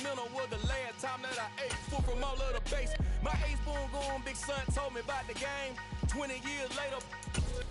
sentimental was the last time that I ate food from all of the base. My ace spoon going, big son told me about the game. 20 years later,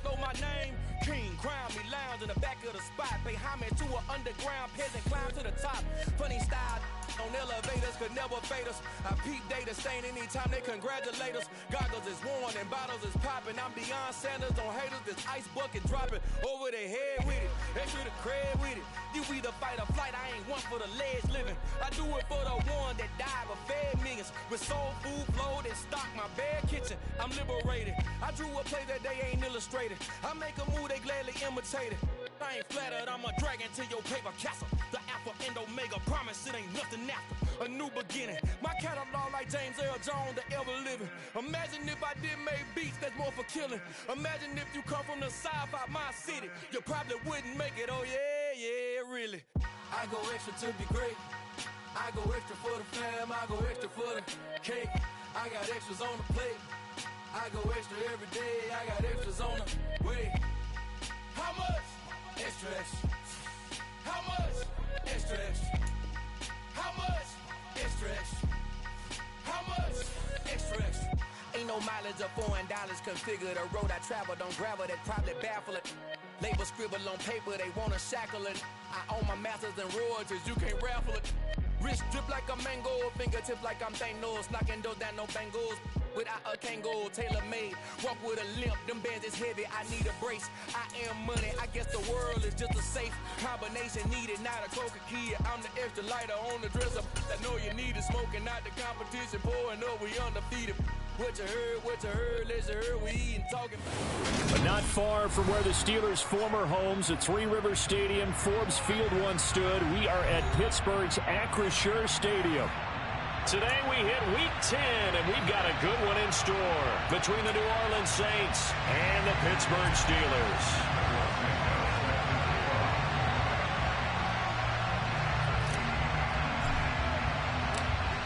know my name. King, crown me, lounge in the back of the spot. Pay homage to an underground peasant, climb to the top. Funny style on elevators could never fade us. I peep data stain anytime they congratulate us. Goggles is worn and bottles is popping. I'm Deion Sanders on haters, this ice bucket dropping over their head with it. Extra the cred with it. You either fight or flight, I ain't one for the ledge living. I do it for the one that died but fed millions. With soul food flowed and stocked my bare kitchen. I'm liberated. I drew a play that they ain't illustrated. I make a move, they gladly imitate it. I ain't flattered, I'm a dragon to your paper castle. The alpha and omega, promise it ain't nothing after. A new beginning. My catalog like James Earl Jones, the ever living. Imagine if I did make beats that's more for killing. Imagine if you come from the sci-fi, my city. You probably wouldn't make it, oh yeah, really. I go extra to be great. I go extra for the fam, I go extra for the cake. I got extras on the plate. I go extra every day, I got extras on the way. How much? Extra, extra. How much? Extra, extra. How much? Extra, extra. How much? Extra, extra. Ain't no mileage of $4 configure the road I travel. Don't gravel, that probably baffle it. Label scribble on paper, they wanna shackle it. I own my masters and royalties, you can't raffle it. Wrist drip like a mango, fingertips like I'm Thanos. Knocking those down, no bangles. Without a Kangol, tailor-made. Walk with a limp, them bands is heavy, I need a brace. I am money, I guess the world is just a safe combination needed, not a coca key. I'm the extra lighter on the dresser. I know you need it, smoking out the competition, pouring up, we undefeated. What you heard, let's hear we eating, talking. But not far from where the Steelers' former homes at Three Rivers Stadium, Forbes Field once stood, we are at Pittsburgh's Acrisure Stadium. Today we hit Week 10, and we've got a good one in store between the New Orleans Saints and the Pittsburgh Steelers.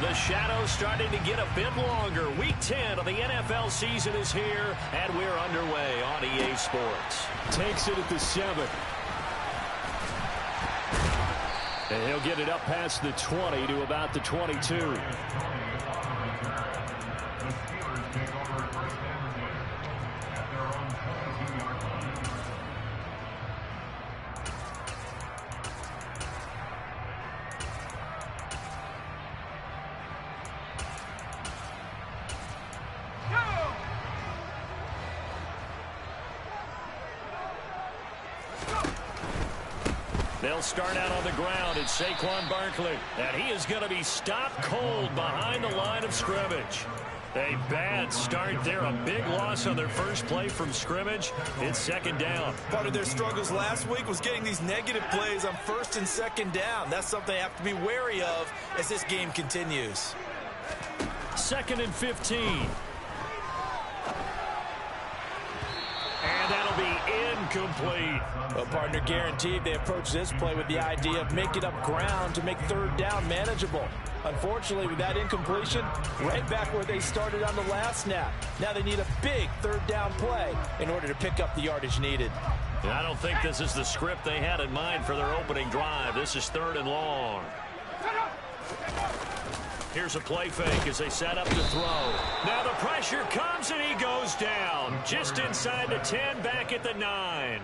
The shadow's starting to get a bit longer. Week 10 of the NFL season is here, and we're underway on EA Sports. Takes it at the 7. And he'll get it up past the 20 to about the 22. They'll start out on the ground. It's Saquon Barkley. And he is going to be stopped cold behind the line of scrimmage. A bad start there. A big loss on their first play from scrimmage. It's second down. Part of their struggles last week was getting these negative plays on first and second down. That's something they have to be wary of as this game continues. 2nd and 15. And that'll be incomplete. Well, partner, guaranteed they approach this play with the idea of making up ground to make third down manageable. Unfortunately, with that incompletion, right back where they started on the last snap. Now they need a big third down play in order to pick up the yardage needed. And I don't think this is the script they had in mind for their opening drive. This is 3rd and long. Here's a play fake as they set up to throw. Now the pressure comes and he goes down. Just inside the 10, back at the 9.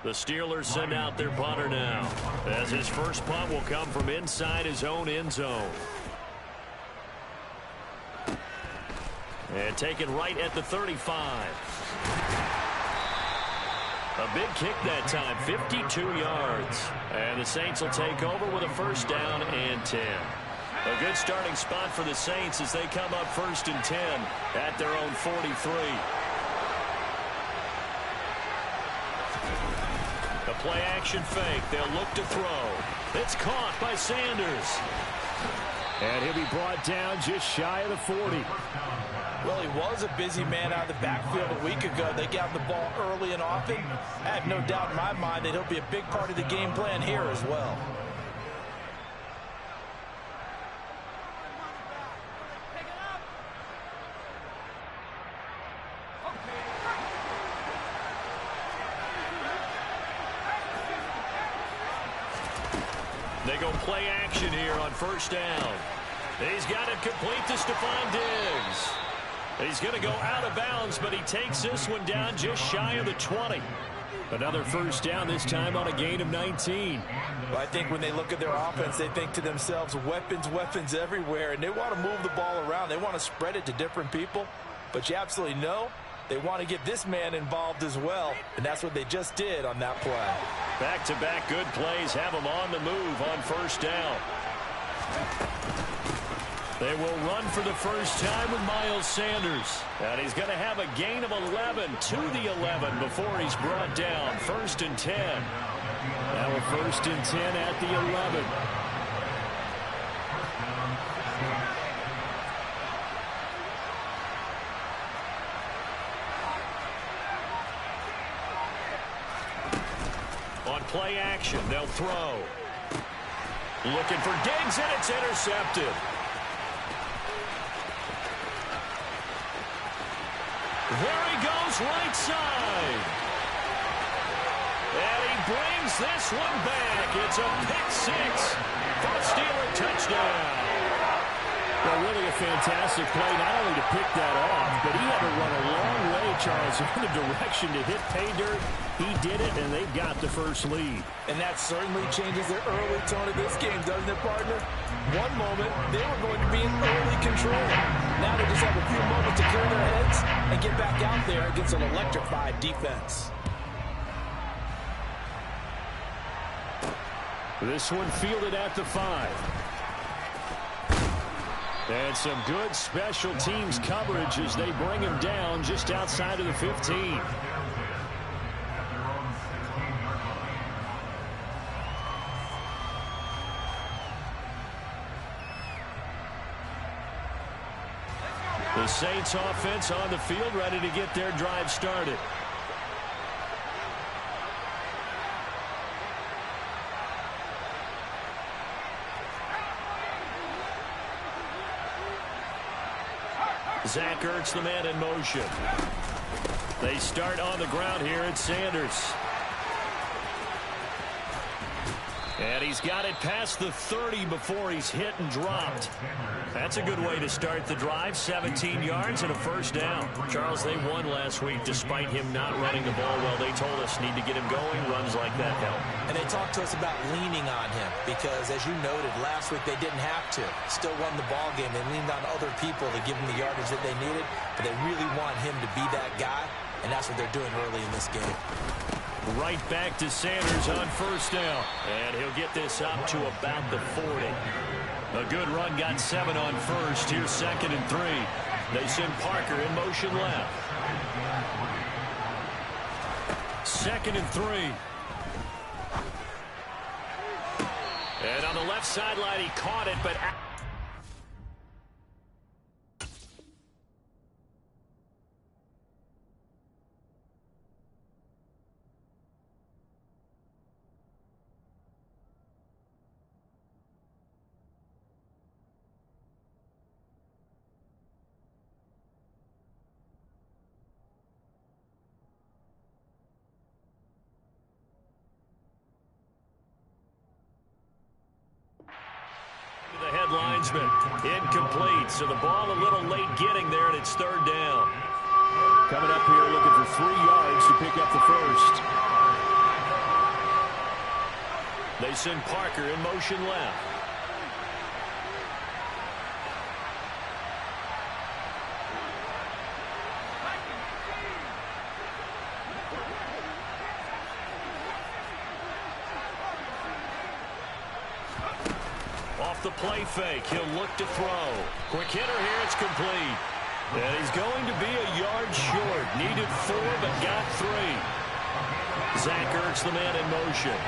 The Steelers send out their punter now, as his first punt will come from inside his own end zone. And taken right at the 35. A big kick that time, 52 yards. And the Saints will take over with a first down and 10. A good starting spot for the Saints as they come up 1st and 10 at their own 43. The play-action fake. They'll look to throw. It's caught by Sanders. And he'll be brought down just shy of the 40. Well, he was a busy man out of the backfield a week ago. They got the ball early and often. I have no doubt in my mind that he'll be a big part of the game plan here as well. They They go play action here on first down. He's got it complete to Stephon Diggs. He's going to go out of bounds, but he takes this one down just shy of the 20. Another first down, this time on a gain of 19. Well, I think when they look at their offense, they think to themselves, weapons everywhere, and they want to move the ball around. They want to spread it to different people, but you absolutely know they want to get this man involved as well, and that's what they just did on that play. Back-to-back good plays have them on the move on first down. They will run for the first time with Miles Sanders. And he's going to have a gain of 11 to the 11 before he's brought down. First and 10. Now a first and 10 at the 11. On play action, they'll throw. Looking for Diggs, and it's intercepted. There he goes, right side. And he brings this one back. It's a pick six for a Steeler touchdown. Well, really a fantastic play, not only to pick that off, but he had to run a long way, Charles, in the direction to hit pay dirt. He did it, and they've got the first lead. And that certainly changes the early tone of this game, doesn't it, partner? One moment, they were going to be in early control. Now they just have a few moments to clear their heads and get back out there against an electrified defense. This one fielded at the 5. And some good special teams coverage as they bring him down just outside of the 15. The Saints offense on the field, ready to get their drive started. Zach Ertz, the man in motion. They start on the ground here at Sanders. And he's got it past the 30 before he's hit and dropped. That's a good way to start the drive. 17 yards and a first down. Charles, they won last week despite him not running the ball well. They told us need to get him going. Runs like that help. And they talked to us about leaning on him because, as you noted, last week they didn't have to. Still won the ball game. They leaned on other people to give him the yardage that they needed, but they really want him to be that guy, and that's what they're doing early in this game. Right back to Sanders on first down. And he'll get this up to about the 40. A good run, got 7 on first. Here's second and 3. They send Parker in motion left. Second and 3. And on the left sideline, he caught it, but... linesman. Incomplete, so the ball a little late getting there, and it's third down. Coming up here looking for 3 yards to pick up the first. They send Parker in motion left. The play fake. He'll look to throw. Quick hitter here. It's complete. And he's going to be a yard short. Needed 4, but got 3. Zach Ertz, the man in motion.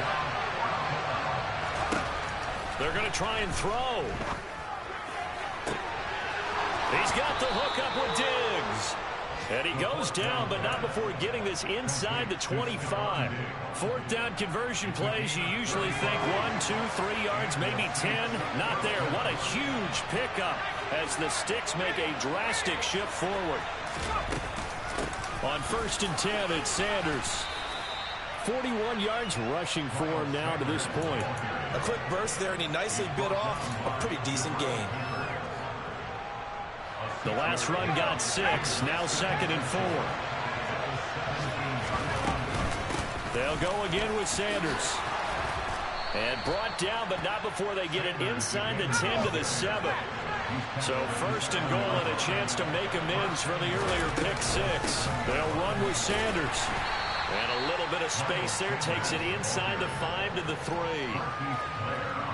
They're going to try and throw. He's got the hook up with Diggs. And he goes down, but not before getting this inside the 25. Fourth down conversion plays, you usually think 1, 2, 3 yards, maybe 10. Not there. What a huge pickup as the Sticks make a drastic shift forward. On first and 10, it's Sanders. 41 yards rushing for him now to this point. A quick burst there, and he nicely bit off a pretty decent gain. The last run got 6. Now 2nd and 4. They'll go again with Sanders. And brought down, but not before they get it inside the 10 to the 7. So 1st and goal and a chance to make amends for the earlier pick 6. They'll run with Sanders. And a little bit of space there takes it inside the 5 to the 3.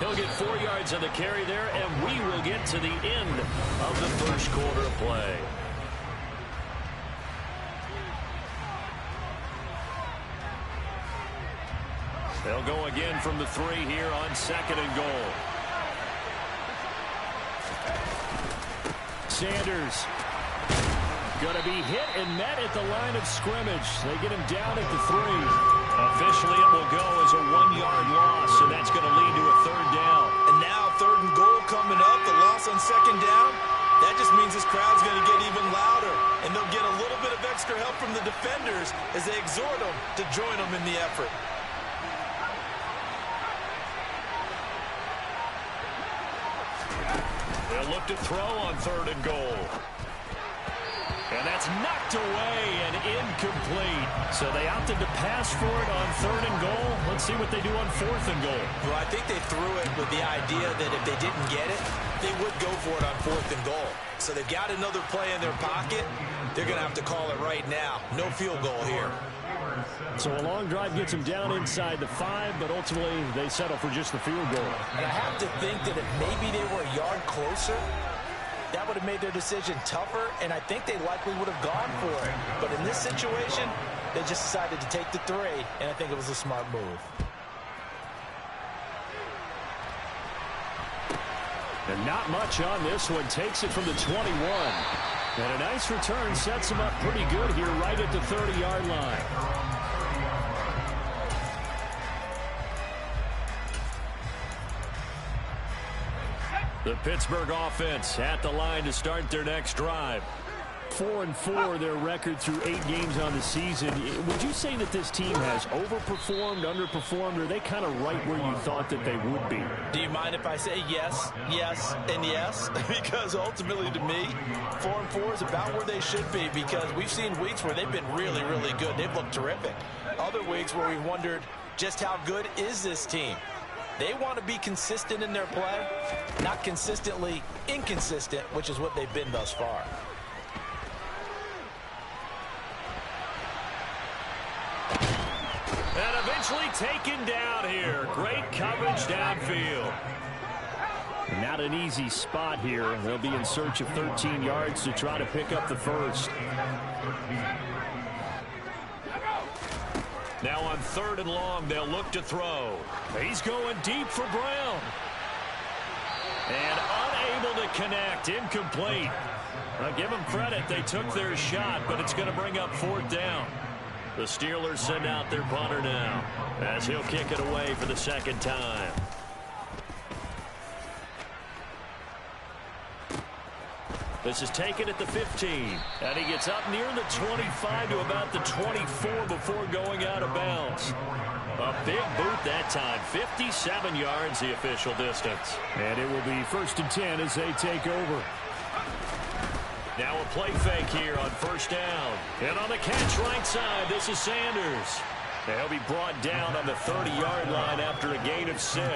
He'll get 4 yards on the carry there, and we will get to the end of the first quarter of play. They'll go again from the 3 here on 2nd and goal. Sanders going to be hit and met at the line of scrimmage. They get him down at the 3. Officially, it will go as a 1-yard loss, and that's going to lead to a 3rd down. And now 3rd and goal coming up. The loss on 2nd down. That just means this crowd's going to get even louder, and they'll get a little bit of extra help from the defenders as they exhort them to join them in the effort. They'll look to throw on 3rd and goal. And that's knocked away and incomplete. So they opted to pass for it on 3rd and goal. Let's see what they do on 4th and goal. Well, I think they threw it with the idea that if they didn't get it, they would go for it on 4th and goal. So they've got another play in their pocket. They're going to have to call it right now. No field goal here. So a long drive gets them down inside the 5, but ultimately they settle for just the field goal. And I have to think that if maybe they were a yard closer, that would have made their decision tougher, and I think they likely would have gone for it. But in this situation, they just decided to take the 3, and I think it was a smart move. And not much on this one. Takes it from the 21. And a nice return sets him up pretty good here right at the 30-yard line. The Pittsburgh offense at the line to start their next drive. 4-4 their record through 8 games on the season. Would you say that this team has overperformed, underperformed, or are they kind of right where you thought that they would be? Do you mind if I say yes, yes, and yes? Because ultimately to me, 4-4 is about where they should be, because we've seen weeks where they've been really, really good. They've looked terrific. Other weeks where we wondered just how good is this team? They want to be consistent in their play, not consistently inconsistent, which is what they've been thus far. And eventually taken down here. Great coverage downfield. Not an easy spot here. They'll be in search of 13 yards to try to pick up the 1st. Now on 3rd and long, they'll look to throw. He's going deep for Brown. And unable to connect. Incomplete. I'll give them credit. They took their shot, but it's going to bring up 4th down. The Steelers send out their punter now as he'll kick it away for the 2nd time. This is taken at the 15, and he gets up near the 25 to about the 24 before going out of bounds. A big boot that time, 57 yards the official distance. And it will be 1st and 10 as they take over. Now a play fake here on 1st down. And on the catch right side, this is Sanders. He'll be brought down on the 30-yard line after a gain of 6.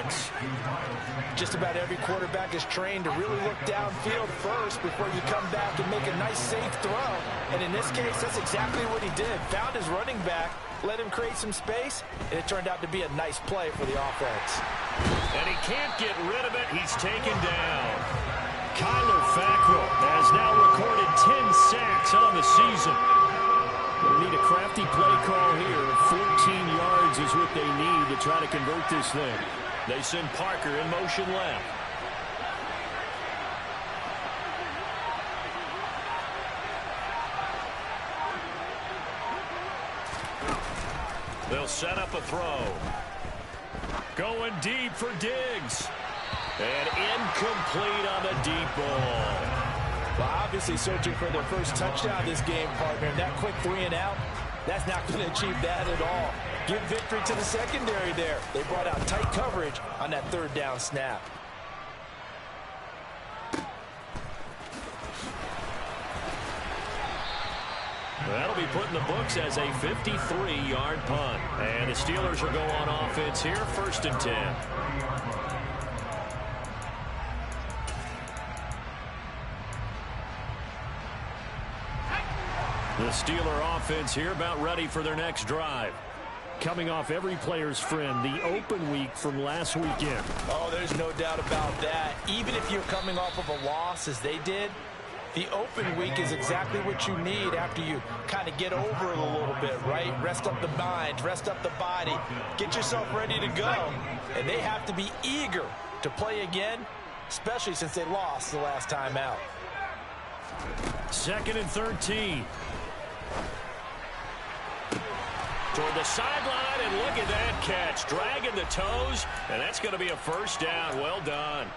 Just about every quarterback is trained to really look downfield first before you come back and make a nice, safe throw. And in this case, that's exactly what he did. Found his running back, let him create some space, and it turned out to be a nice play for the offense. And he can't get rid of it. He's taken down. Kyler Fackrell has now recorded 10 sacks on the season. They need a crafty play call here. 14 yards is what they need to try to convert this thing. They send Parker in motion left. They'll set up a throw. Going deep for Diggs. And incomplete on the deep ball. Well, obviously searching for their first touchdown this game, partner. That quick 3 and out, that's not going to achieve that at all. Give victory to the secondary there. They brought out tight coverage on that third down snap. That'll be put in the books as a 53-yard punt. And the Steelers will go on offense here, 1st and 10. The Steeler offense here about ready for their next drive. Coming off every player's friend, the open week from last weekend. Oh, there's no doubt about that. Even if you're coming off of a loss as they did, the open week is exactly what you need after you kind of get over it a little bit, right? Rest up the mind, rest up the body, get yourself ready to go. And they have to be eager to play again, especially since they lost the last time out. 2nd and 13. Toward the sideline, and look at that catch. Dragging the toes, and that's going to be a 1st down. Well done.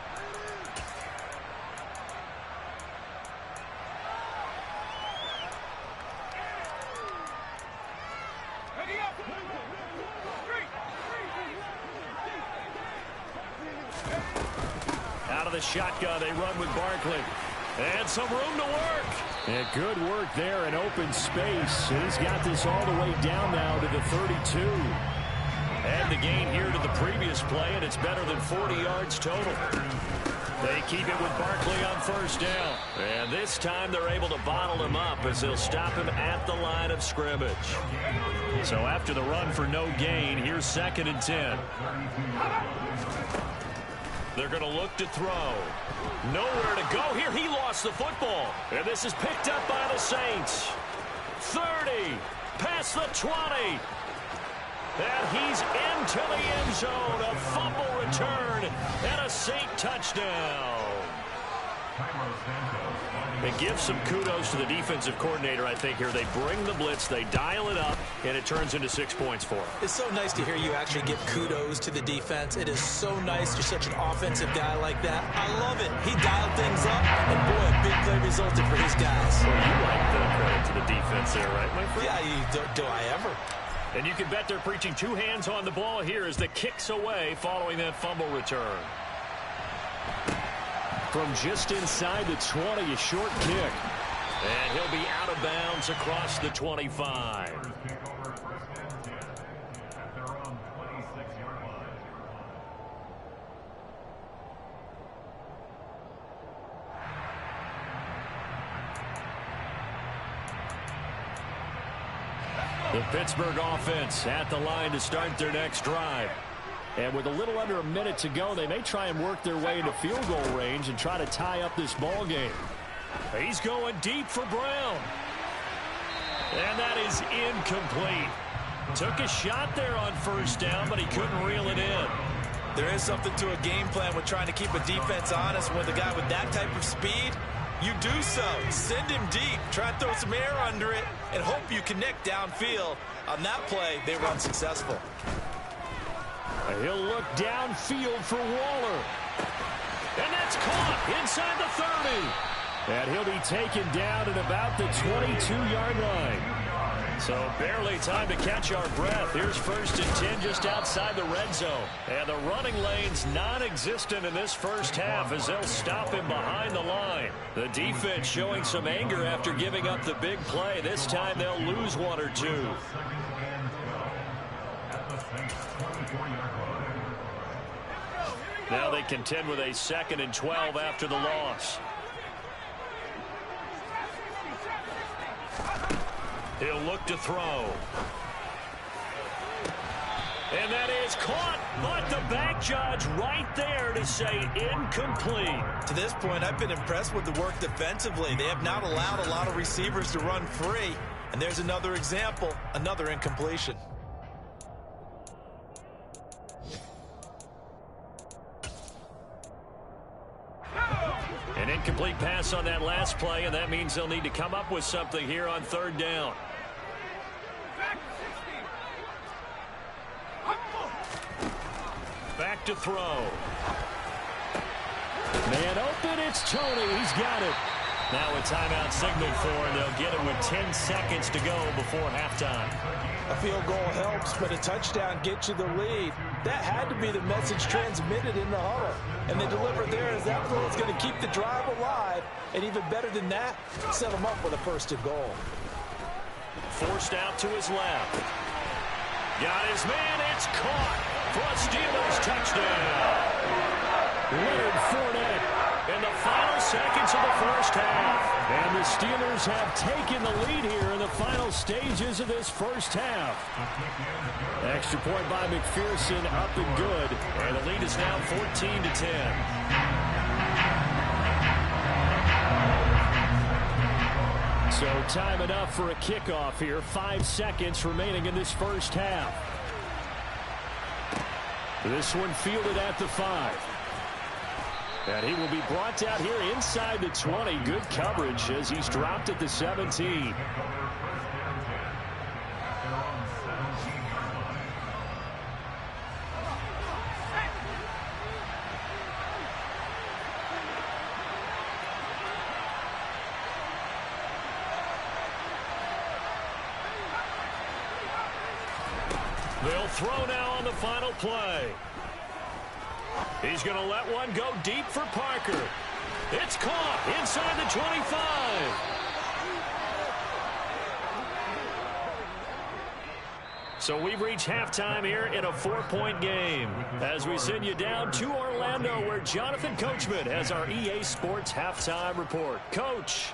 Out of the shotgun, they run with Barkley. And some room to work. And good work there in open space. He's got this all the way down now to the 32. And the gain here to the previous play, and it's better than 40 yards total. They keep it with Barkley on 1st down. And this time they're able to bottle him up as they'll stop him at the line of scrimmage. So after the run for no gain, here's 2nd and 10. They're going to look to throw. Nowhere to go here. He lost the football. And this is picked up by the Saints. 30. Past the 20. And he's into the end zone. A fumble return and a Saint touchdown. It gives some kudos to the defensive coordinator, I think, here. They bring the blitz, they dial it up, and it turns into 6 points for them. It's so nice to hear you actually give kudos to the defense. It is so nice. You're such an offensive guy like that. I love it. He dialed things up, and boy, a big play resulted for his guys. Well, you like the credit to the defense there, right, my friend? Yeah, do I ever? And you can bet they're preaching 2 hands on the ball here as the kick's away following that fumble return. From just inside the 20, a short kick. And he'll be out of bounds across the 25. The Pittsburgh offense at the line to start their next drive. And with a little under a minute to go, they may try and work their way into field goal range and try to tie up this ball game. He's going deep for Brown. And that is incomplete. Took a shot there on 1st down, but he couldn't reel it in. There is something to a game plan with trying to keep a defense honest. With a guy with that type of speed, you do so. Send him deep. Try and throw some air under it and hope you connect downfield. On that play, they were unsuccessful. He'll look downfield for Waller. And that's caught inside the 30. And he'll be taken down at about the 22-yard line. So barely time to catch our breath. Here's 1st and 10 just outside the red zone. And the running lane's non-existent in this first half as they'll stop him behind the line. The defense showing some anger after giving up the big play. This time they'll lose 1 or 2. Now they contend with a 2nd and 12 after the loss. He'll look to throw. And that is caught, but the back judge right there to say incomplete. To this point, I've been impressed with the work defensively. They have not allowed a lot of receivers to run free. And there's another example, another incompletion. An incomplete pass on that last play, and that means they'll need to come up with something here on 3rd down. Back to throw. Man open, it's Tony. He's got it. Now a timeout signal for, and they'll get it with 10 seconds to go before halftime. A field goal helps, but a touchdown gets you the lead. That had to be the message transmitted in the huddle. And they deliver there as that play is going to keep the drive alive. And even better than that, set them up with a first and goal. Forced out to his left. Got his man. It's caught for a Steelers touchdown. Leonard Fournette in the final seconds of the first half. And the Steelers have taken the lead here in the final stages of this first half. Extra point by McPherson, up and good. And the lead is now 14-10. So time enough for a kickoff here. 5 seconds remaining in this first half. This one fielded at the 5. And he will be brought down here inside the 20. Good coverage as he's dropped at the 17. They'll throw now on the final play. He's going to let one go deep for Parker. It's caught inside the 25. So we've reached halftime here in a 4-point game as we send you down to Orlando, where Jonathan Coachman has our EA Sports halftime report. Coach.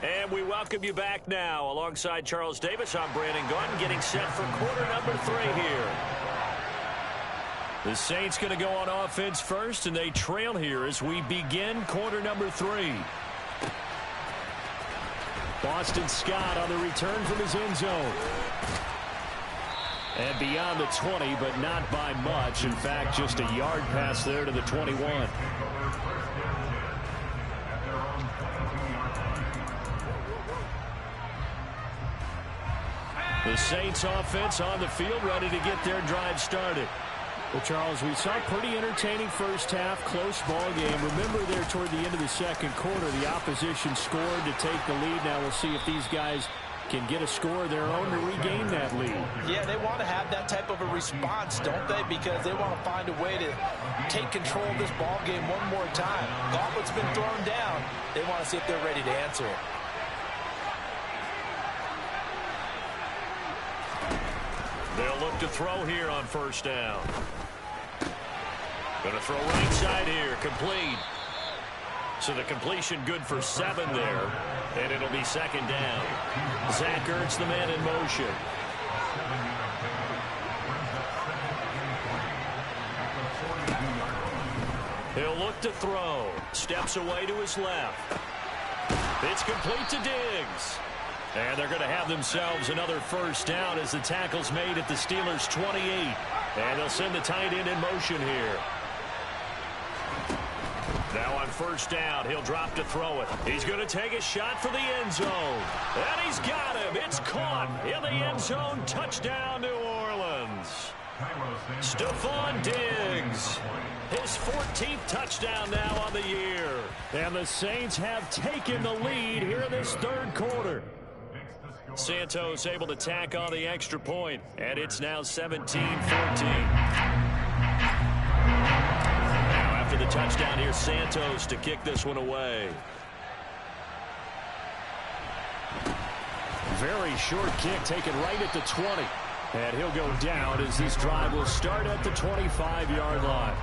And we welcome you back now. Alongside Charles Davis, I'm Brandon Gordon, getting set for quarter number 3 here. The Saints going to go on offense first, and they trail here as we begin quarter number 3. Boston Scott on the return from his end zone. And beyond the 20, but not by much. In fact, just a yard pass there to the 21. The Saints offense on the field, ready to get their drive started. Well, Charles, we saw a pretty entertaining first half, close ball game. Remember there toward the end of the second quarter, the opposition scored to take the lead. Now we'll see if these guys can get a score of their own to regain that lead. Yeah, they want to have that type of a response, don't they? Because they want to find a way to take control of this ball game one more time. Gauntlet's been thrown down. They want to see if they're ready to answer it. They'll look to throw here on first down. Going to throw right side here, complete. So the completion good for 7 there, and it'll be second down. Zach Ertz, the man in motion. He'll look to throw. Steps away to his left. It's complete to Diggs. And they're going to have themselves another first down as the tackle's made at the Steelers' 28. And they'll send the tight end in motion here. Now on first down, he'll drop to throw it. He's going to take a shot for the end zone. And he's got him. It's caught in the end zone. Touchdown, New Orleans. Stephon Diggs. His 14th touchdown now on the year. And the Saints have taken the lead here in this third quarter. Santos able to tack on the extra point, and it's now 17-14. Now after the touchdown here, Santos to kick this one away. Very short kick taken right at the 20. And he'll go down as this drive will start at the 25-yard line.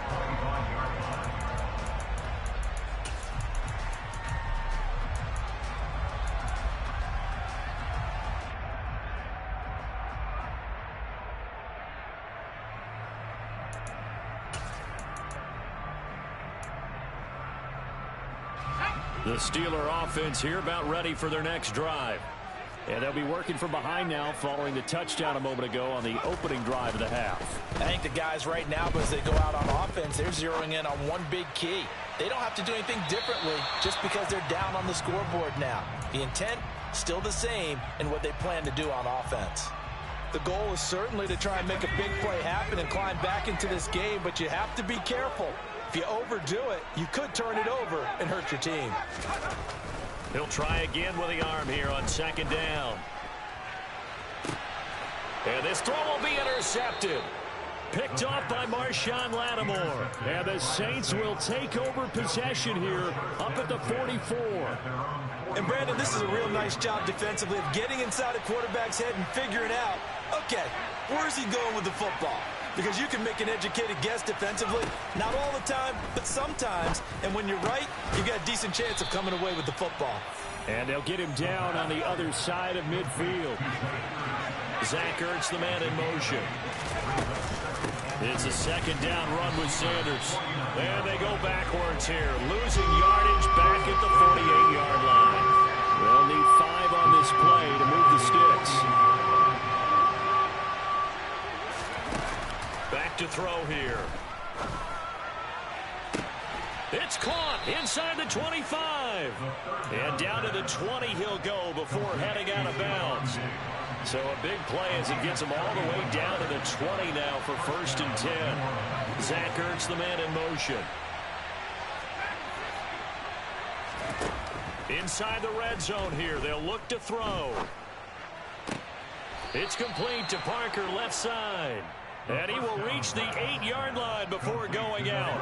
The Steeler offense here about ready for their next drive. And they'll be working from behind now following the touchdown a moment ago on the opening drive of the half. I think the guys right now, as they go out on offense, they're zeroing in on one big key. They don't have to do anything differently just because they're down on the scoreboard now. The intent, still the same in what they plan to do on offense. The goal is certainly to try and make a big play happen and climb back into this game, but you have to be careful. If you overdo it, you could turn it over and hurt your team. He'll try again with the arm here on second down. And this throw will be intercepted. Picked off by Marshawn Lattimore. And the Saints will take over possession here up at the 44. And Brandon, this is a real nice job defensively of getting inside a quarterback's head and figuring out, okay, where's he going with the football? Because you can make an educated guess defensively, not all the time, but sometimes. And when you're right, you've got a decent chance of coming away with the football. And they'll get him down on the other side of midfield. Zach Ertz, the man in motion. It's a second down run with Sanders. And they go backwards here. Losing yardage back at the 48-yard line. They'll need 5 on this play to move the sticks. Back to throw here. It's caught inside the 25. And down to the 20 he'll go before heading out of bounds. So a big play as it gets him all the way down to the 20 now for 1st and 10. Zach Ertz, the man in motion. Inside the red zone here. They'll look to throw. It's complete to Parker, left side. And he will reach the 8-yard line before going out.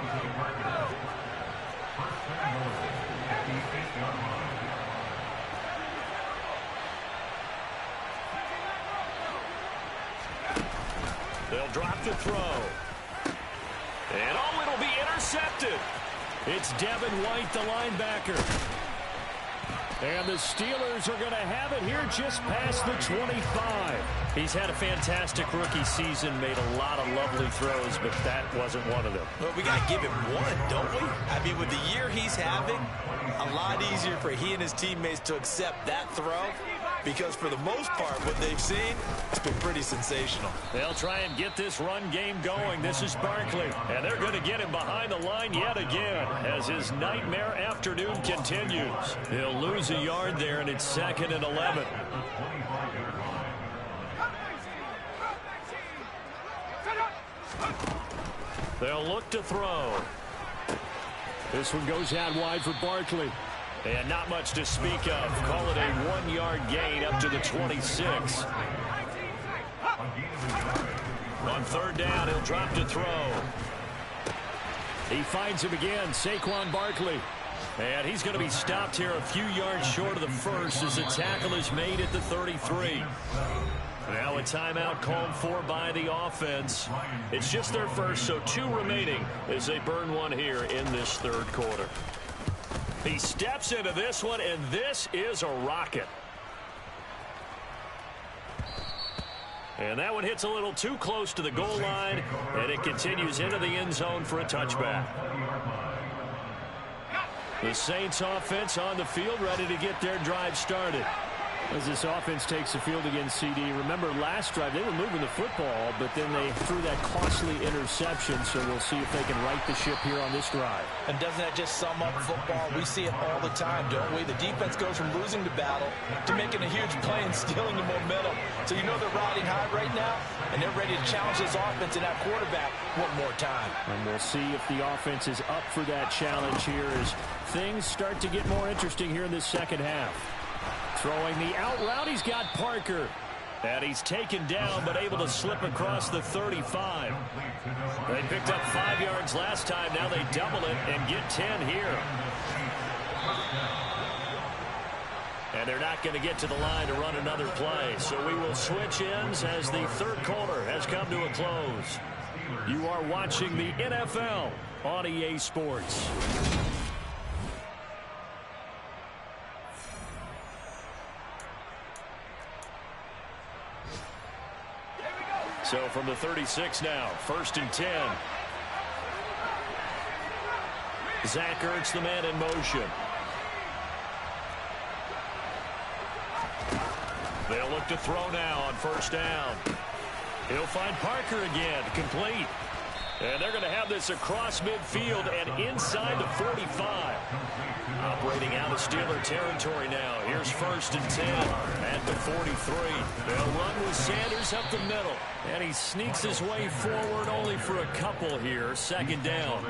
They'll drop the throw. And oh, it'll be intercepted. It's Devin White, the linebacker. And the Steelers are going to have it here just past the 25. He's had a fantastic rookie season, made a lot of lovely throws, but that wasn't one of them. Well, we got to give him one, don't we? I mean, with the year he's having, a lot easier for he and his teammates to accept that throw, because for the most part, what they've seen, it's been pretty sensational. They'll try and get this run game going. This is Barkley, and they're going to get him behind the line yet again as his nightmare afternoon continues. He'll lose a yard there, and it's 2nd and 11. They'll look to throw. This one goes out wide for Barkley. And not much to speak of. Call it a 1-yard gain up to the 26. On 3rd down, he'll drop to throw. He finds him again, Saquon Barkley. And he's going to be stopped here a few yards short of the first as the tackle is made at the 33. Now a timeout called for by the offense. It's just their first, so 2 remaining as they burn one here in this 3rd quarter. He steps into this one, and this is a rocket. And that one hits a little too close to the goal line, and it continues into the end zone for a touchback. The Saints offense on the field, ready to get their drive started. As this offense takes the field against CD, remember last drive they were moving the football, but then they threw that costly interception, so we'll see if they can right the ship here on this drive. And doesn't that just sum up football? We see it all the time, don't we? The defense goes from losing the battle to making a huge play and stealing the momentum. So you know they're riding high right now, and they're ready to challenge this offense and that quarterback one more time. And we'll see if the offense is up for that challenge here as things start to get more interesting here in this second half. Throwing the out route, he's got Parker. And he's taken down, but able to slip across the 35. They picked up 5 yards last time. Now they double it and get 10 here. And they're not going to get to the line to run another play. So we will switch ends as the 3rd quarter has come to a close. You are watching the NFL on EA Sports. So from the 36 now, 1st and 10. Zach Ertz, the man in motion. They'll look to throw now on 1st down. He'll find Parker again, complete. And they're going to have this across midfield and inside the 45. Operating out of Steeler territory now. Here's 1st and 10 at the 43. They'll run with Sanders up the middle. And he sneaks his way forward only for a couple here. 2nd down.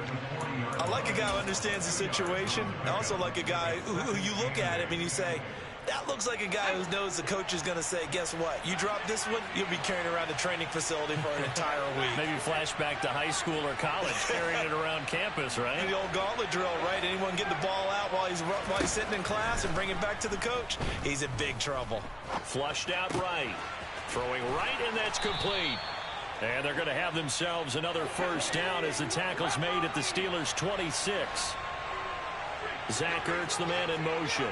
I like a guy who understands the situation. I also like a guy who you look at him and you say, that looks like a guy who knows the coach is going to say, guess what? You drop this one, you'll be carrying around the training facility for an entire week. Maybe flashback to high school or college, carrying it around campus, right? The old gauntlet drill, right? Anyone get the ball out while he's sitting in class and bring it back to the coach? He's in big trouble. Flushed out right. Throwing right, and that's complete. And they're going to have themselves another 1st down as the tackle's made at the Steelers' 26. Zach Ertz, the man in motion.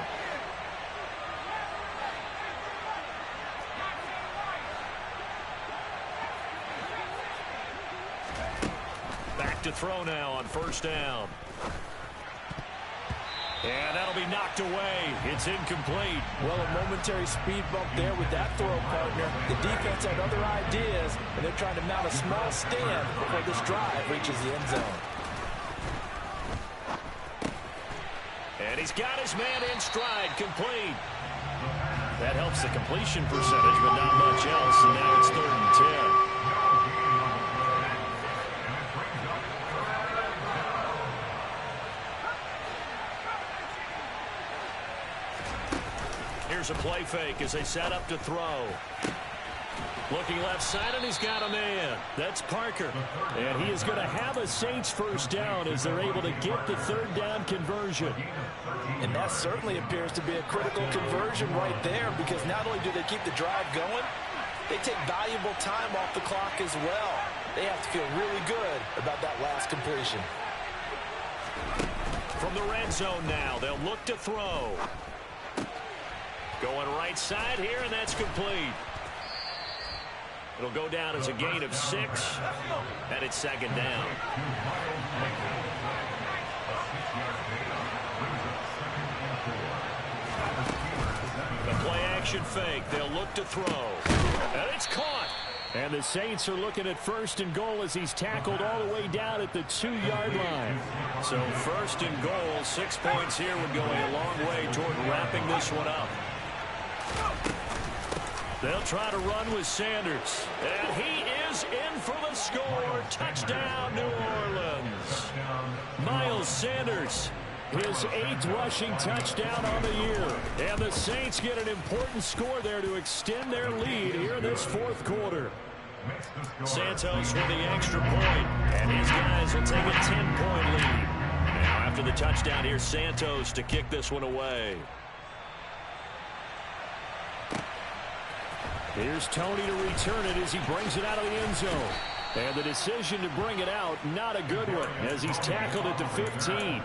Back to throw now on 1st down. And that'll be knocked away. It's incomplete. Well, a momentary speed bump there with that throw, partner. The defense had other ideas, and they're trying to mount a small stand before this drive reaches the end zone. And he's got his man in stride, complete. That helps the completion percentage, but not much else. And now it's 3rd and 10. Here's a play fake as they set up to throw. Looking left side, and he's got a man. That's Parker. And he is going to have a Saints 1st down as they're able to get the 3rd down conversion. And that certainly appears to be a critical conversion right there, because not only do they keep the drive going, they take valuable time off the clock as well. They have to feel really good about that last completion. From the red zone now, they'll look to throw. Going right side here, and that's complete. It'll go down as a gain of 6, and it's 2nd down. The play action fake. They'll look to throw. And it's caught. And the Saints are looking at 1st and goal as he's tackled all the way down at the 2-yard line. So 1st and goal, 6 points here would go a long way toward wrapping this one up. They'll try to run with Sanders. And he is in for the score. Touchdown, New Orleans. Miles Sanders, his 8th rushing touchdown on the year. And the Saints get an important score there to extend their lead here in this 4th quarter. Santos with the extra point, and his guys will take a 10-point lead. Now after the touchdown, here's Santos to kick this one away. Here's Tony to return it as he brings it out of the end zone. And the decision to bring it out, not a good one, as he's tackled at the 15.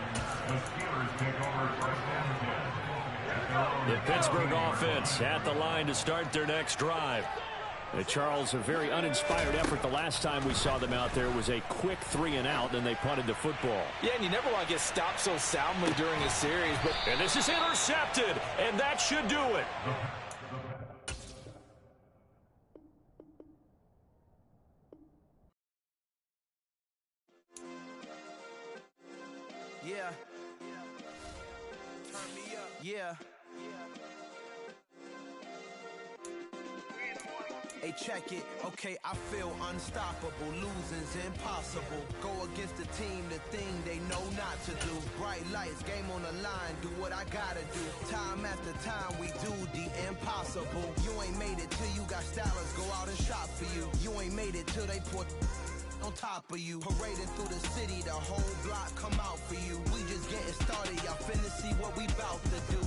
The Pittsburgh offense at the line to start their next drive. Charles, a very uninspired effort the last time we saw them out there was a quick 3-and-out, and they punted the football. Yeah, and you never want to get stopped so soundly during a series. And this is intercepted, and that should do it. Yeah. Turn me up. Yeah. Hey, check it. Okay, I feel unstoppable. Losing's impossible. Go against the team, the thing they know not to do. Bright lights, game on the line. Do what I gotta do. Time after time, we do the impossible. You ain't made it till you got stylers go out and shop for you. You ain't made it till they put on top of you. Parading through the city, the whole block come out for you. We just getting started, y'all finna see what we bout to do.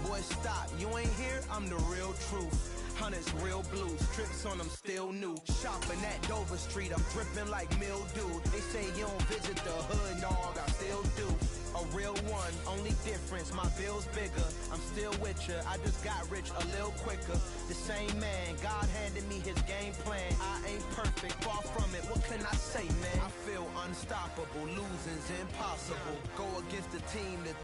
Boy, stop, you ain't here, I'm the real truth. Hunters, real blues, trips on them still new. Shopping at Dover Street, I'm dripping like mildew. They say you don't visit the hood, dog, I still do. A real one, only difference, my bill's bigger. I'm still with ya, I just got rich a little quicker. The same man, God handed me his game plan. I ain't perfect, far from it, what can I say, man? I feel unstoppable, losing's impossible. Go against the team that